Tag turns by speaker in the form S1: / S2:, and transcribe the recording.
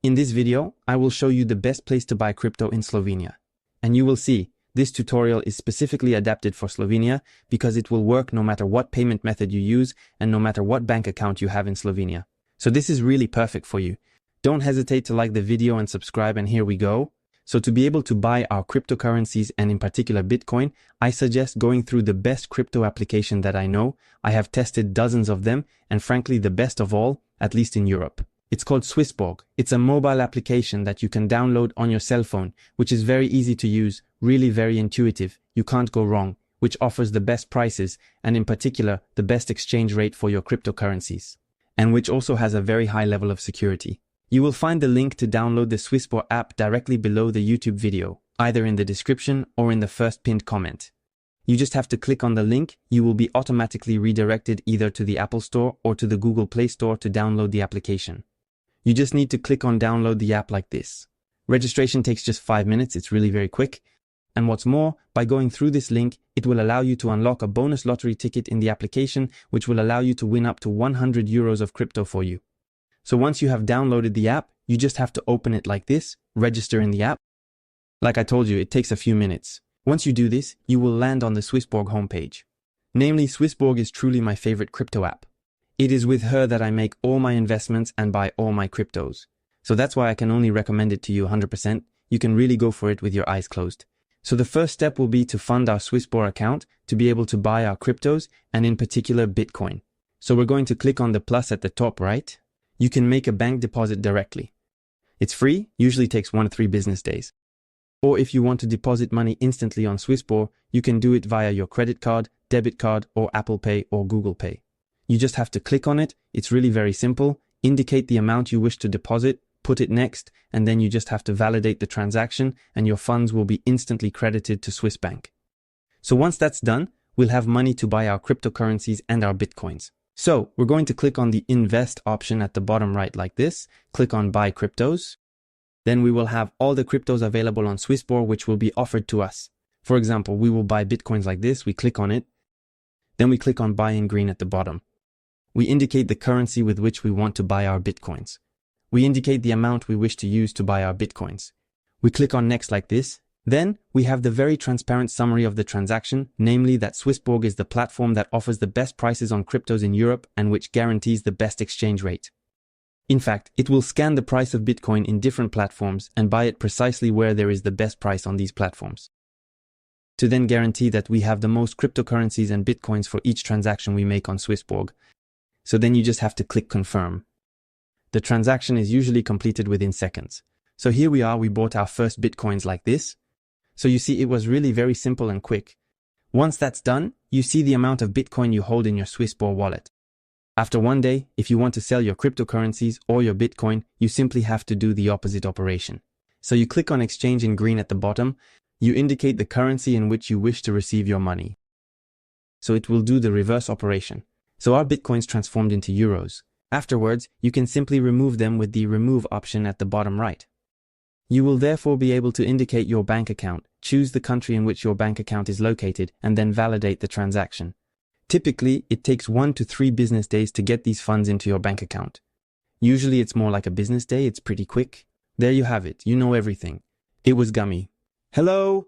S1: In this video, I will show you the best place to buy crypto in Slovenia. And you will see, this tutorial is specifically adapted for Slovenia because it will work no matter what payment method you use and no matter what bank account you have in Slovenia. So this is really perfect for you. Don't hesitate to like the video and subscribe, and here we go. So to be able to buy our cryptocurrencies and in particular Bitcoin, I suggest going through the best crypto application that I know. I have tested dozens of them and frankly the best of all, at least in Europe. It's called Swissborg. It's a mobile application that you can download on your cell phone, which is very easy to use, really very intuitive, you can't go wrong, which offers the best prices and in particular the best exchange rate for your cryptocurrencies, and which also has a very high level of security. You will find the link to download the Swissborg app directly below the YouTube video, either in the description or in the first pinned comment. You just have to click on the link. You will be automatically redirected either to the Apple Store or to the Google Play Store to download the application. You just need to click on download the app like this. Registration takes just 5 minutes, it's really very quick. And what's more, by going through this link, it will allow you to unlock a bonus lottery ticket in the application, which will allow you to win up to 100 euros of crypto for you. So once you have downloaded the app, you just have to open it like this, register in the app. Like I told you, it takes a few minutes. Once you do this, you will land on the Swissborg homepage. Namely, Swissborg is truly my favorite crypto app. It is with her that I make all my investments and buy all my cryptos. So that's why I can only recommend it to you 100%. You can really go for it with your eyes closed. So the first step will be to fund our Swissborg account to be able to buy our cryptos and in particular Bitcoin. So we're going to click on the plus at the top right. You can make a bank deposit directly. It's free, usually takes 1 to 3 business days. Or if you want to deposit money instantly on Swissborg, you can do it via your credit card, debit card, or Apple Pay or Google Pay. You just have to click on it. It's really very simple. Indicate the amount you wish to deposit, put it next, and then you just have to validate the transaction and your funds will be instantly credited to Swiss Bank. So once that's done, we'll have money to buy our cryptocurrencies and our Bitcoins. So we're going to click on the invest option at the bottom right like this, click on buy cryptos. Then we will have all the cryptos available on Swissborg which will be offered to us. For example, we will buy Bitcoins like this, we click on it. Then we click on buy in green at the bottom. We indicate the currency with which we want to buy our Bitcoins. We indicate the amount we wish to use to buy our Bitcoins. We click on next like this. Then we have the very transparent summary of the transaction, namely that Swissborg is the platform that offers the best prices on cryptos in Europe and which guarantees the best exchange rate. In fact, it will scan the price of Bitcoin in different platforms and buy it precisely where there is the best price on these platforms, to then guarantee that we have the most cryptocurrencies and Bitcoins for each transaction we make on Swissborg. So then you just have to click confirm. The transaction is usually completed within seconds. So here we are, we bought our first Bitcoins like this. So you see it was really very simple and quick. Once that's done, you see the amount of Bitcoin you hold in your Swissborg wallet. After 1 day, if you want to sell your cryptocurrencies or your Bitcoin, you simply have to do the opposite operation. So you click on exchange in green at the bottom, you indicate the currency in which you wish to receive your money. So it will do the reverse operation. So our Bitcoins transformed into euros. Afterwards, you can simply remove them with the remove option at the bottom right. You will therefore be able to indicate your bank account, choose the country in which your bank account is located, and then validate the transaction. Typically, it takes 1 to 3 business days to get these funds into your bank account. Usually it's more like a business day, it's pretty quick. There you have it, you know everything. It was gummy. Hello?